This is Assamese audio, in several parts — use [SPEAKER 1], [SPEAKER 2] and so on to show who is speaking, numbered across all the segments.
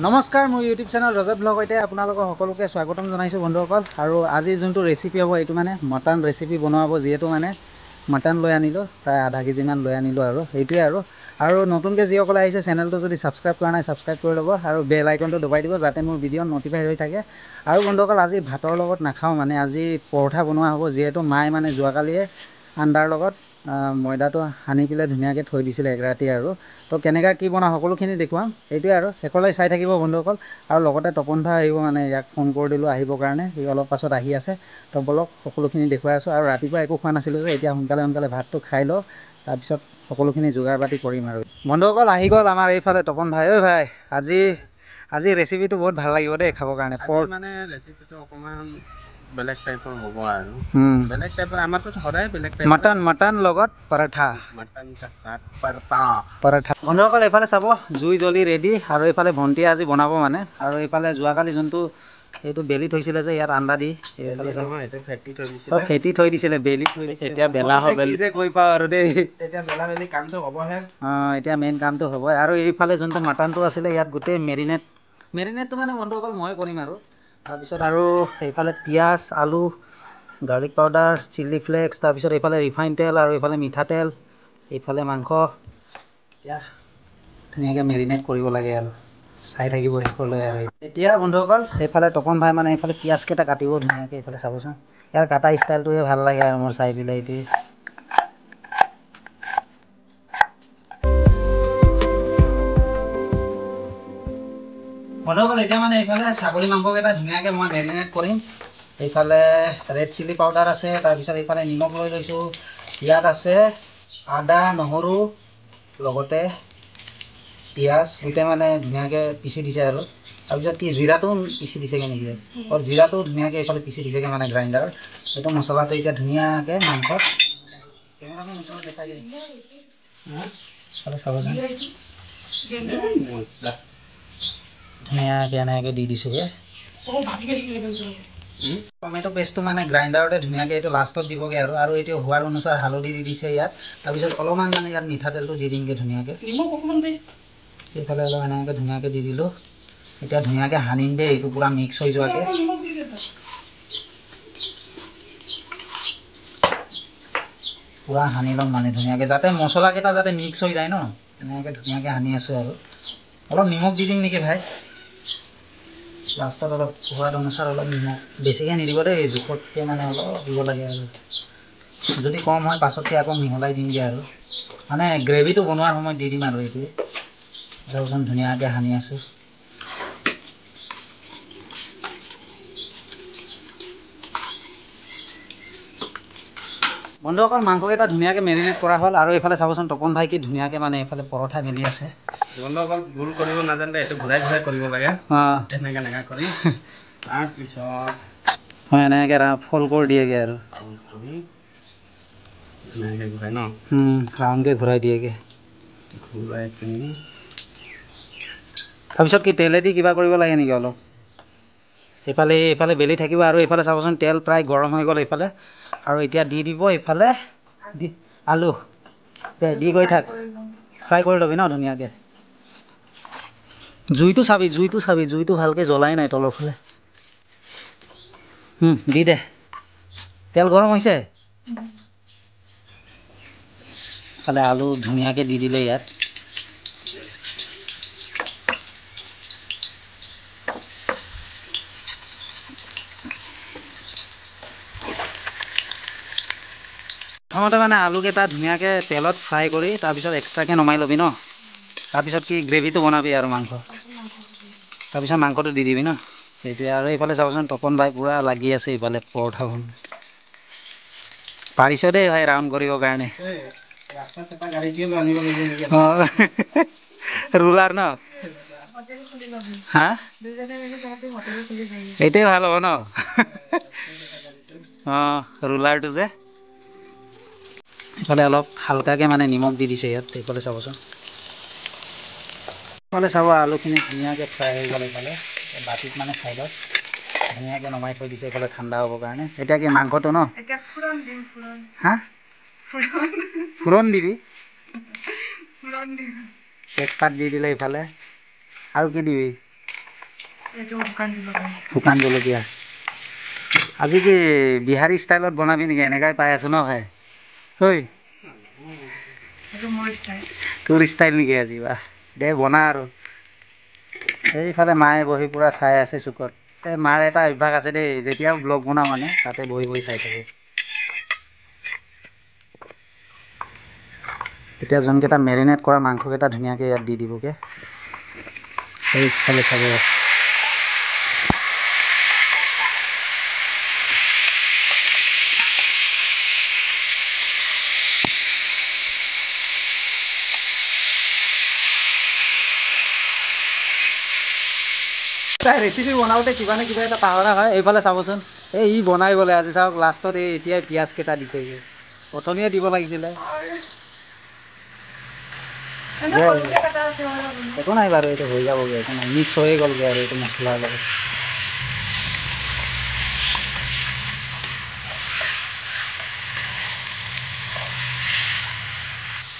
[SPEAKER 1] নমস্কাৰ মোৰ ইউটিউব চেনেল ৰজত ব্লগ সৈতে আপোনালোকক সকলোকে স্বাগতম জনাইছোঁ বন্ধুসকল। আৰু আজি যোনটো ৰেচিপি হ'ব এইটো মানে মটন ৰেচিপি বনোৱা হ'ব, যিহেতু মানে মটন লৈ আনিলোঁ, প্ৰায় আধা কেজিমান লৈ আনিলোঁ। আৰু সেইটোৱে আৰু নতুনকৈ যিসকলে আহিছে চেনেলটো যদি ছাবস্ক্ৰাইব কৰা নাই ছাবস্ক্ৰাইব কৰি ল'ব আৰু বেল আইকনটো দবাই দিব, যাতে মোৰ ভিডিঅ' নটিফাই হৈ থাকে। আৰু বন্ধুসকল আজি ভাতৰ লগত নাখাওঁ, মানে আজি পৰঠা বনোৱা হ'ব, যিহেতু মায়ে মানে যোৱাকালিয়ে আন্দাৰ লগত ময়দাটো সানি পেলাই ধুনীয়াকৈ থৈ দিছিলে এক ৰাতি। আৰু তো কেনেকৈ কি বনাওঁ সকলোখিনি দেখুৱাম। এইটোৱে আৰু শেষলৈ চাই থাকিব বন্ধুসকল। আৰু লগতে তপন দা আহিব, মানে ইয়াক ফোন কৰি দিলোঁ আহিবৰ কাৰণে, সি অলপ পাছত আহি আছে। তো বলক সকলোখিনি দেখুৱাই আছোঁ। আৰু ৰাতিপুৱা একো খোৱা নাছিলোঁ যে এতিয়া সোনকালে ভাতটো খাই লওঁ, তাৰপিছত সকলোখিনি যোগাৰ পাতি কৰিম। আৰু বন্ধুসকল আহি গ'ল আমাৰ এইফালে তপন ভাই। ঐ ভাই, আজি ৰেচিপিটো বহুত ভাল লাগিব দেই খাবৰ কাৰণে।
[SPEAKER 2] মানে ৰেচিপিটো অকণমান বেলেগ টাইপৰ হ'ব আৰু বেলেগ টাইপৰ, আমাৰতো সদায় বেলেগ টাইপ।
[SPEAKER 1] মটন লগত পৰঠা,
[SPEAKER 2] মটন কা সাথ
[SPEAKER 1] পৰঠা। বন্ধুসকল এইফালে চাব, জুই জ্বলি ৰেডি। আৰু এইফালে ভণ্টিয়ে আজি বনাব মানে। আৰু এইফালে যোৱাকালি যোনটো এইটো বেলি থৈছিলে যে ইয়াত আন্দা দি, ফেটি থৈ দিছিলে, বেলি থৈ দিছিলে। এতিয়া বেলা হ'ব যে কৈ পাওঁ আৰু দেই,
[SPEAKER 2] এতিয়া বেলা বেলি কামটো হ'বহে।
[SPEAKER 1] এতিয়া মেইন কামটো হ'ব। আৰু এইফালে যোনটো মটনটো আছিলে ইয়াত গোটেই মেৰিনেটটো মানে বন্ধুসকল মই কৰিম। আৰু তাৰপিছত আৰু এইফালে পিঁয়াজ, আলু, গাৰ্লিক পাউডাৰ, চিলি ফ্লেক্স, তাৰপিছত এইফালে ৰিফাইন তেল, আৰু এইফালে মিঠাতেল, এইফালে মাংস। এতিয়া ধুনীয়াকৈ মেৰিনেট কৰিব লাগে আৰু চাই থাকিব শেষলৈ। আৰু এতিয়া বন্ধুসকল এইফালে তপন ভাই মানে এইফালে পিঁয়াজকেইটা কাটিব ধুনীয়াকৈ। এইফালে চাবচোন, ইয়াৰ কাটা ষ্টাইলটোৱে ভাল লাগে আৰু মোৰ চাই পেলাই। এইটোৱে বন্ধুসকল এতিয়া মানে এইফালে ছাগলী মাংসকেইটা ধুনীয়াকৈ মই মেৰিনেট কৰিম। এইফালে ৰেড চিলি পাউডাৰ আছে, তাৰপিছত এইফালে নিমখ লৈ লৈছোঁ। ইয়াত আছে আদা, নহৰু, লগতে পিঁয়াজ দুটাই মানে ধুনীয়াকৈ পিচি দিছে। আৰু তাৰপিছত কি জিৰাটো পিচি দিছেগৈ নেকি? জিৰাটো ধুনীয়াকৈ এইফালে পিচি দিছেগৈ মানে গ্ৰাইণ্ডাৰত। সেইটো মছলাটো এতিয়া ধুনীয়াকৈ মাংসত দেখাই দিয়ে চাবচোন, ধুনীয়াকৈ এনেকৈ দি দিছোঁগৈ। টমেটো পেষ্টটো মানে গ্ৰাইণ্ডাৰতে ধুনীয়াকৈ এইটো লাষ্টত দিবগৈ। আৰু এইটো সোৱাদ অনুসাৰ হালধি দি দিছে ইয়াত। তাৰপিছত অলপমান মানে ইয়াত মিঠাতেলটো দি দিমগৈ ধুনীয়াকৈ। এইফালে অলপ এনেকৈ ধুনীয়াকৈ দি দিলোঁ। এতিয়া ধুনীয়াকৈ সানিম দেই, এইটো পূৰা মিক্স হৈ যোৱাকৈ। পূৰা সানি ল'ম মানে ধুনীয়াকৈ, যাতে মছলাকেইটা যাতে মিক্স হৈ যায় ন। এনেকৈ ধুনীয়াকৈ সানি আছোঁ। আৰু অলপ নিমখ দি দিম নেকি ভাই লাষ্টত, অলপ সোৱাদ অনুসাৰ অলপ নিমখ, বেছিকৈ নিদিব দেই, জোখতকৈ মানে অলপ দিব লাগে। আৰু যদি কম হয় পাছতকৈ আকৌ মিহলাই দিমগৈ। আৰু মানে গ্ৰেভিটো বনোৱাৰ সময়ত দি দিম। আৰু এইটোৱে চাওকচোন ধুনীয়াকৈ সানি আছোঁ। বন্ধুসকল মাংসকেইটা ধুনীয়াকৈ মেৰিনেট কৰা হ'ল। আৰু এইফালে চাবচোন তপন ভাই কি ধুনীয়াকৈ মানে এইফালে পৰঠা মেলি আছে।
[SPEAKER 2] বন্ধুসকল গোল কৰিব নাজানিলে এইটো ঘূৰাই কৰিব লাগে। এনেকৈ কৰি তাৰপিছত
[SPEAKER 1] এনেকৈ ফল্ড কৰি দিয়েগৈ। আৰু
[SPEAKER 2] এনেকৈ ঘূৰাই ন,
[SPEAKER 1] ৰাউণ্ডকৈ ঘূৰাই দিয়েগৈ।
[SPEAKER 2] ঘূৰাই পিনি
[SPEAKER 1] তাৰপিছত কি তেলেদি কিবা কৰিব লাগে নেকি অলপ? এইফালে বেলি থাকিব। আৰু এইফালে চাবচোন তেল প্ৰায় গৰম হৈ গ'ল এইফালে। আৰু এতিয়া দি দিব এইফালে আলু, দি গৈ থাক, ফ্ৰাই কৰি ল'বি ন ধুনীয়াকৈ। জুইটো চাবি, জুইটো ভালকৈ জ্বলাই নাই তলৰ ফালে। দি দে, তেল গৰম হৈছে। ইফালে আলু ধুনীয়াকৈ দি দিলে ইয়াত। প্ৰথমতে মানে আলুকেইটা ধুনীয়াকৈ তেলত ফ্ৰাই কৰি তাৰপিছত এক্সট্ৰাকৈ নমাই ল'বি ন। তাৰপিছত কি গ্ৰেভিটো বনাবি আৰু তাৰপিছত মাংসটো দি দিবি ন। সেইটোৱে। আৰু এইফালে চাবচোন তপন ভাই পূৰা লাগি আছে এইফালে পৰঠা বন। পাৰিছ দেই ভাই ৰাউণ্ড কৰিবৰ কাৰণে। ৰুলাৰ ন, এইটোৱে ভাল হ'ব ন। ৰুলাৰটো যে এইফালে অলপ হালকাকৈ মানে নিমখ দি দিছে ইয়াত। এইফালে চাবচোন, এইফালে চাব আলুখিনি ধুনীয়াকৈ ফ্ৰাই হৈ গ'ল। এইফালে বাতিত মানে চাইডত ধুনীয়াকৈ নমাই থৈ দিছে এইফালে ঠাণ্ডা হ'বৰ কাৰণে। এতিয়া কি মাংসটো ন, ফোৰণ দিবি, তেজপাত দি দিলে এইফালে। আৰু কি দিবি? শুকান জলকীয়া আজি কি বিহাৰী ষ্টাইলত বনাবি নেকি এনেকাই পাই আছো ন ভাই ঐ তোৰ ষ্টাইল নেকি আজি বা দে বনা আৰু এইফালে মায়ে বহি পুৰা চাই আছে চুকত এই মাৰ এটা অভ্যাস আছে দেই যেতিয়াও ব্লগ বনাওঁ মানে তাতে বহি বহি চাই থাকে এতিয়া যোনকেইটা মেৰিনেট কৰা মাংসকেইটা ধুনীয়াকৈ ইয়াত দি দিবগৈ এইফালে চাব ৰেচিপি বনাওঁতে কিবা নে কিবা এটা পাহৰা হয় এইফালে চাবচোন এই ই বনাই বোলে আজি চাওক লাষ্টত এই এতিয়াই পিঁয়াজকেইটা দিছেগৈ প্ৰথমেই দিব লাগিছিলে একো নাই বাৰু এইটো হৈ যাবগৈ একো নাই মিক্স হৈয়ে গ'লগৈ আৰু এইটো মছলাৰ লগত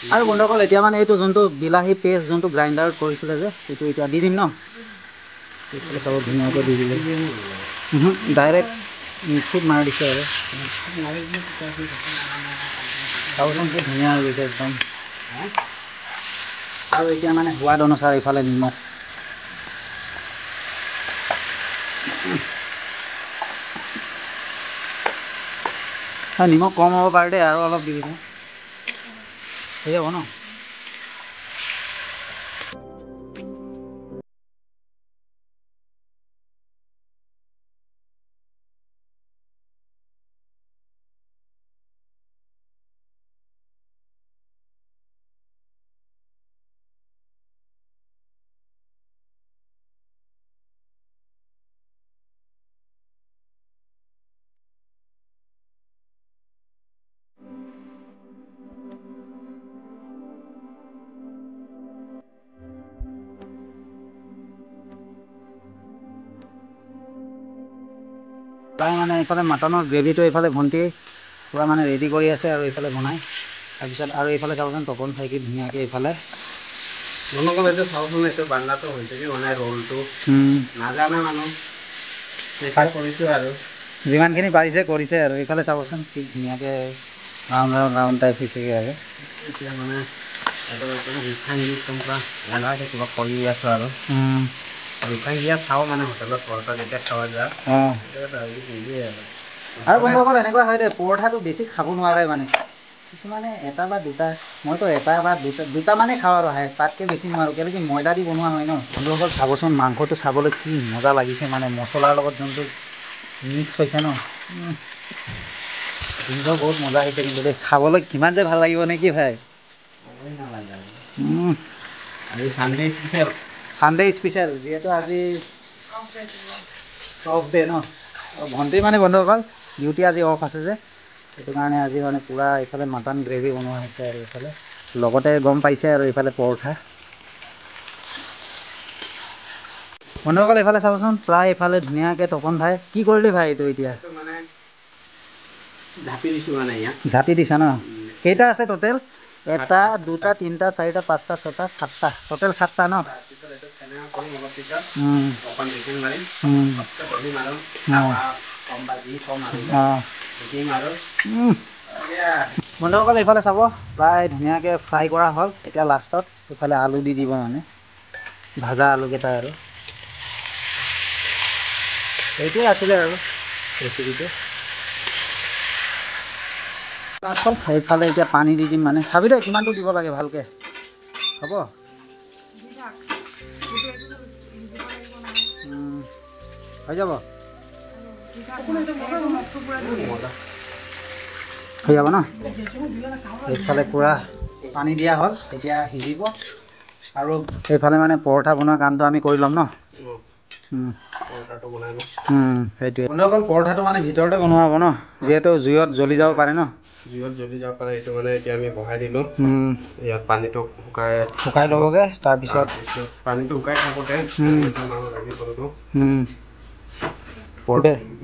[SPEAKER 1] আৰু বন্ধুসকল এতিয়া মানে এইটো যোনটো বিলাহী পেষ্ট যোনটো গ্ৰাইণ্ডাৰত কৰিছিলে যে সেইটো এতিয়া দি দিম ন এইফালে চাব ধুনীয়াকৈ দি দিলে ডাইৰেক্ট মিক্সিত মাৰি দিছে আৰু চাবচোন কি ধুনীয়া হৈ গৈছে একদম আৰু এতিয়া মানে সোৱাদ অনুসাৰে এইফালে নিমখ নিমখ কম হ'ব পাৰে দেই আৰু অলপ দি দিম হৈ যাব ন প্ৰায় মানে এইফালে মাটনৰ গ্ৰেভিটো এইফালে ভণ্টি পূৰা মানে ৰেডি কৰি আছে আৰু এইফালে বনাই তাৰপিছত আৰু এইফালে চাবচোন তপন থাকি ধুনীয়াকৈ এইফালে
[SPEAKER 2] এইটো চাওকচোন এইটো বান্দাটো হৈছে কি মানে ৰোলটো নাজানে মানুহ কৰিছোঁ আৰু
[SPEAKER 1] যিমানখিনি পাৰিছে কৰিছে আৰু এইফালে চাবচোন কি ধুনীয়াকৈ ৰাউণ্ড ৰাউণ্ড ৰাউণ্ড টাইপ হৈছেগৈ আৰু
[SPEAKER 2] এতিয়া মানে এইটো ৰিফাইন কিবা কৰি আছোঁ আৰু ৰিফাইন দিয়া খাওঁ মানে হোটেলত পৰঠা যেতিয়া খোৱা যায়
[SPEAKER 1] আৰু বন্ধুসকল এনেকুৱা হয় দেই পৰঠাটো বেছি খাব নোৱাৰে মানে কিছুমানে এটা বা দুটা মইতো এটা বা দুটা মানে খাওঁ আৰু হায়েষ্ট তাতকৈ বেছি নোৱাৰোঁ কেলৈ কি ময়দা দি বনোৱা হয় ন বন্ধুসকল চাবচোন মাংসটো চাবলৈ কি মজা লাগিছে মানে মছলাৰ লগত যোনটো মিক্স হৈছে ন কিন্তু বহুত মজা হৈছে কিন্তু দেই খাবলৈ কিমান যে ভাল লাগিব নে কি ভাই ছানডে স্পেচিয়েল যিহেতু আজি অফ ডে ন ভণ্টি মানে বন্ধুসকল ডিউটি আজি অফ আছে যে সেইটো কাৰণে আজি মানে পূৰা এইফালে মাটন গ্ৰেভি বনোৱা হৈছে আৰু এইফালে লগতে গম পাইছে আৰু এইফালে পৰঠা বন্ধুসকল এইফালে চাবচোন প্ৰায় এইফালে ধুনীয়াকৈ তপন ভাই কি কৰিলি ভাই এইটো এতিয়া
[SPEAKER 2] মানে ঝাপি দিছোঁ মানে ইয়াত
[SPEAKER 1] ঝাপি দিছা ন কেইটা আছে টোটেল এটা দুটা তিনিটা চাৰিটা পাঁচটা ছটা সাতটা টোটেল সাতটা ন বন্ধুসকল এইফালে চাব প্ৰায় ধুনীয়াকৈ ফ্ৰাই কৰা হ'ল এতিয়া লাষ্টত এইফালে আলু দি দিব মানে ভাজা আলুকেইটা আৰু এইটোৱে আছিলে আৰু ৰেচিপিটো লাষ্টত সেইফালে এতিয়া পানী দি দিম মানে চাবি দেই কিমানটো দিব লাগে ভালকৈ হ'ব হৈ যাব হৈ যাব ন এইফালে পূৰা পানী দিয়া হ'ল এতিয়া সিজিব আৰু এইফালে মানে পৰঠা বনোৱা কামটো আমি কৰি ল'ম ন সেইটোৱে বন্ধুসকল পৰঠাটো মানে ভিতৰতে বনোৱা হ'ব ন যিহেতু জুইত জ্বলি যাব পাৰে ন
[SPEAKER 2] জুইত জ্বলি যাব পাৰে এইটো মানে এতিয়া আমি বহাই দিলোঁ ইয়াত পানীটো
[SPEAKER 1] শুকাই ল'বগৈ তাৰপিছত
[SPEAKER 2] পানীটো শুকাই থাকোঁতে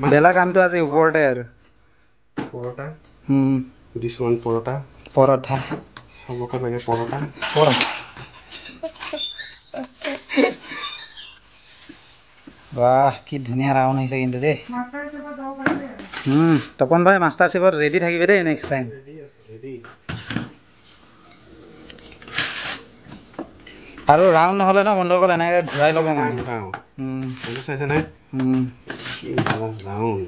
[SPEAKER 1] বেলা কামটো আজি ওপৰতে আৰু
[SPEAKER 2] পৰঠা দিছোঁ পৰঠা চবকে লাগে পৰঠা
[SPEAKER 1] বাহ কি ধুনীয়া ৰাউণ্ড হৈছে কিন্তু দেই তপন ভাই মাষ্টাৰ চেফত ৰেডি থাকিবি দেই নেক্সট টাইম আৰু ৰাউণ্ড নহ'লে ন বন্ধুসকল এনেকৈ ঘূৰাই ল'ব মানে
[SPEAKER 2] চাইছে নাই ৰাউণ্ড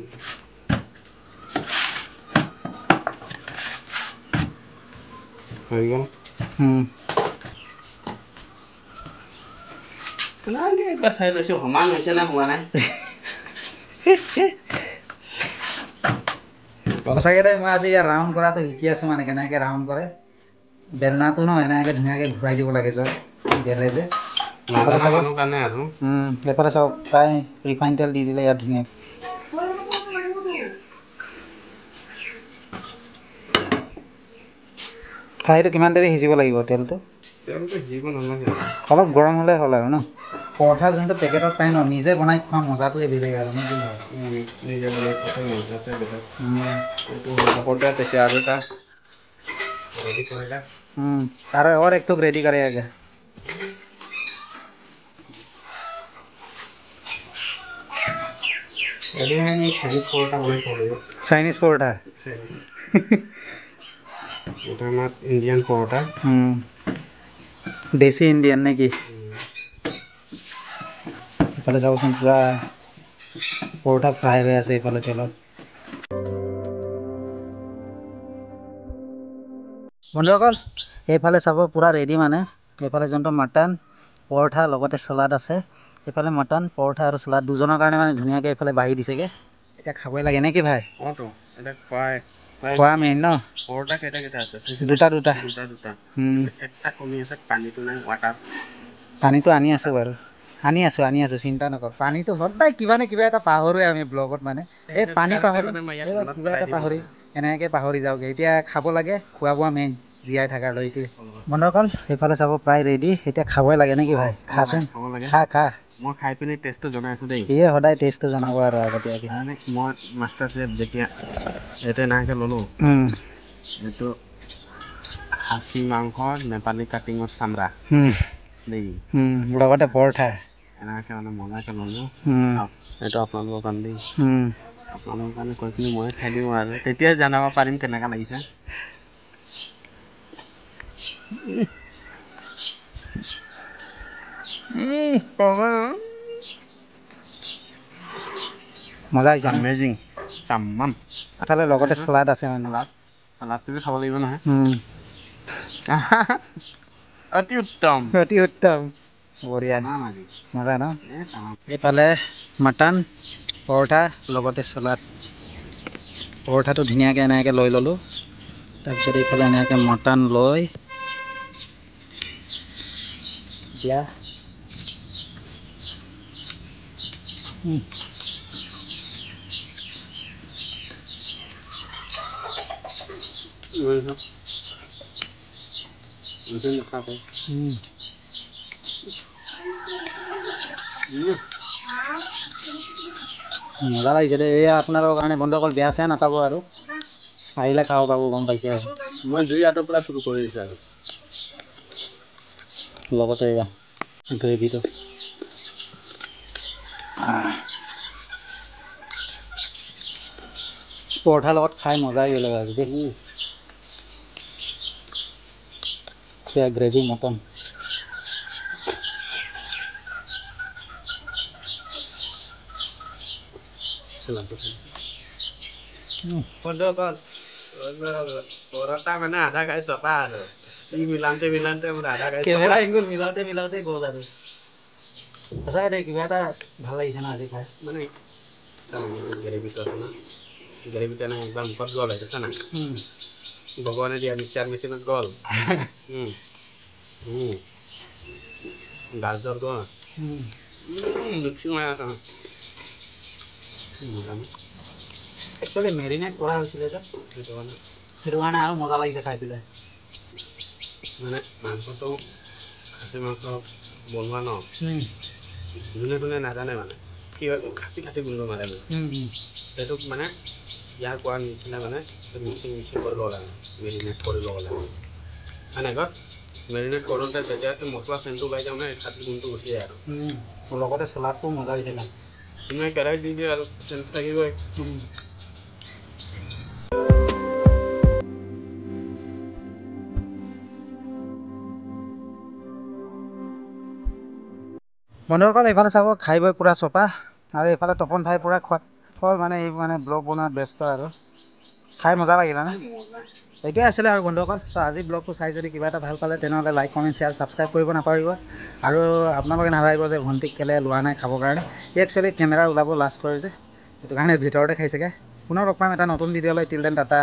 [SPEAKER 2] হৈ গ'ল এইবাৰ চাই লৈছোঁ সমান হৈছে নে হোৱা নাই
[SPEAKER 1] সঁচাকৈ দেই মই আজি ইয়াত ৰাউণ্ড কৰাটো শিকি আছোঁ মানে কেনেকৈ ৰাউণ্ড কৰে বেলনাটো ন এনেকৈ ধুনীয়াকৈ ঘূৰাই দিব লাগে য'ত বেলে যে এইফালে চাওক প্ৰায় ৰিফাইন তেল দি দিলে ইয়াত ধুনীয়া ফ্ৰাইটো কিমান দেৰি সিজিব লাগিব তেলটো অলপ গৰম হ'লে হ'ল আৰু ন পৰঠা যোনটো পেকেটত পাই ন নিজে বনাই খোৱা মজাটোৱে বেলেগ আৰু अरे और एक तो रेडी करेगा चाइनीज परोठा
[SPEAKER 2] इंडियन परोठा
[SPEAKER 1] देसी इंडियन ने की इफाले चाबोचोन पूरा परोठा फ्राई হৈ আছে ইফালে তেলত বন্ধুসকল এইফালে চাব পুৰা ৰেডি মানে এইফালে যোনটো মটন পৰঠা লগতে সালাড আছে এইফালে মটন পৰঠা আৰু সালাড দুজনৰ কাৰণে মানে ধুনীয়াকৈ এইফালে বাঢ়ি দিছেগে এতিয়া খাবই লাগে নে কি ভাই
[SPEAKER 2] অটো এটা ফ্ৰাই
[SPEAKER 1] খোৱা মেইন ন
[SPEAKER 2] পৰঠা কেইটা আছে
[SPEAKER 1] দুটা
[SPEAKER 2] একটা কমি আছে পানীটো নাই ৱাটাৰ
[SPEAKER 1] পানীটো আনি আছো বাৰু আনি আছো চিন্তা নকৰ পানীটো সদায় কিবা নে কিবা এটা পাহৰোৱে আমি ব্লগত মানে এই পানী পাহৰি এনেকৈ পাহৰি যাওঁগৈ এতিয়া খাব লাগে খোৱা বোৱা মেইন জীয়াই থকালৈ এইটোৱে বন্ধুসকল সেইফালে চাব প্ৰায় ৰেডি এতিয়া খাবই লাগে নেকি ভাই খাচোন খা
[SPEAKER 2] মই খাই পিনি টেষ্টটো জনাই আছোঁ দেই
[SPEAKER 1] ইয়ে সদায় টেষ্টটো জনাব আৰু আগতীয়াকৈ
[SPEAKER 2] মই মাষ্টাৰ চেফ যেতিয়া ইয়াতে নাইকে ল'লোঁ এইটো খাচী মাংস নেপালী কাটিঙৰ চামৰা দেই
[SPEAKER 1] লগতে পৰঠা
[SPEAKER 2] এনেকৈ মানে মজাকৈ ল'লোঁ এইটো আপোনালোকৰ কাৰণে দেই আপোনালোকৰ কাৰণে কৈ পিনি মই খাই দিওঁ আৰু তেতিয়াই জনাব পাৰিম কেনেকুৱা লাগিছে মজা হৈছে এমেজিং চাম্মাম
[SPEAKER 1] এফালে লগতে চালাড আছে মানে
[SPEAKER 2] চালাডটো খাব লাগিব নহয় অতি উত্তম
[SPEAKER 1] বঢ়িয়া মজা ন এইফালে মটন পৰঠা লগতে চালাড পৰঠাটো ধুনীয়াকৈ এনেকৈ লৈ ল'লোঁ তাৰপিছত এইফালে এনেকৈ মটন লৈ এতিয়া মজা লাগিছে দেই এয়া আপোনালোকৰ কাৰণে বন্ধুসকল বেয়া চেয়া নাপাব আৰু আহিলে খাব পাব গম পাইছে আৰু
[SPEAKER 2] মই দুই আঁতৰ পৰা শুৰু কৰি দিছোঁ আৰু
[SPEAKER 1] লগতে এয়া গ্ৰেভিটো পৰঠাৰ লগত খাই মজাই বেলেগ আৰু দেই এয়া গ্ৰেভি মটন
[SPEAKER 2] পৰঠা মানে আধা খাই চপা আৰু মিলাওঁতে মোৰ আধা খাই
[SPEAKER 1] কেমেৰা এংগুল মিলাওঁতে গ'ল আৰু সঁচাই দেই কিবা এটা ভাল লাগিছে ন আজি খাই
[SPEAKER 2] মানে গ্ৰেভিটো আছে ন গ্ৰেভিটো এনেকৈ একদম মুখত গ'ল হৈছে না ভগৱানে দিয়া মিক্সাৰ মেচিনত গ'ল গাজৰ গ'ল মিক্সিং হৈ আছে
[SPEAKER 1] একচুৱেলি মেৰিনেট কৰা হৈছিলে যে সেইটো কাৰণে আৰু মজা লাগিছে খাই পেলাই
[SPEAKER 2] মানে মাংসটো খাচী মাংস বনোৱা ন যোনে নাজানে মানে কি হয় খাচী কাটি গুৰিব মাৰে মানে সেইটোক মানে ইয়াৰ কোৱাৰ নিচিনা মানে মিক্সিং কৰিব লাগে মেৰিনেট কৰিব লাগে সেনেকৈ মেৰিনেট কৰোঁতে যেতিয়া মছলা চেণ্টটো ওলাই যাওঁ মানে খাচী গোন্ধটো গুচি যায় আৰু
[SPEAKER 1] লগতে চালাডটো মজা দিছে না
[SPEAKER 2] তুমি কেৰাহীত দি দিয়ে আৰু চেণ্ট থাকিবই
[SPEAKER 1] বন্ধুসকল এইফালে চাব খাই বৈ পূৰা চপা আৰু এইফালে তপন ভাই পূৰা খোৱা মানে এই মানে ব্লগ বনোৱাত ব্যস্ত আৰু খাই মজা লাগিলে না এইটোৱে আছিলে আৰু বন্ধুসকল চ' আজি ব্লগটো চাই যদি কিবা এটা ভাল পালে তেনেহ'লে লাইক কমেণ্ট শ্বেয়াৰ ছাবস্ক্ৰাইব কৰিব নাপাহৰিব আৰু আপোনালোকে নাভাবিব যে ভণ্টিক কেলৈ লোৱা নাই খাবৰ কাৰণে এই একচুৱেলি কেমেৰা ওলাব লাষ্ট কৰে যে সেইটো কাৰণে ভিতৰতে খাইছেগৈ পুনৰ লগ পাম এটা নতুন ভিডিঅ'লৈ টিল দেন টাটা।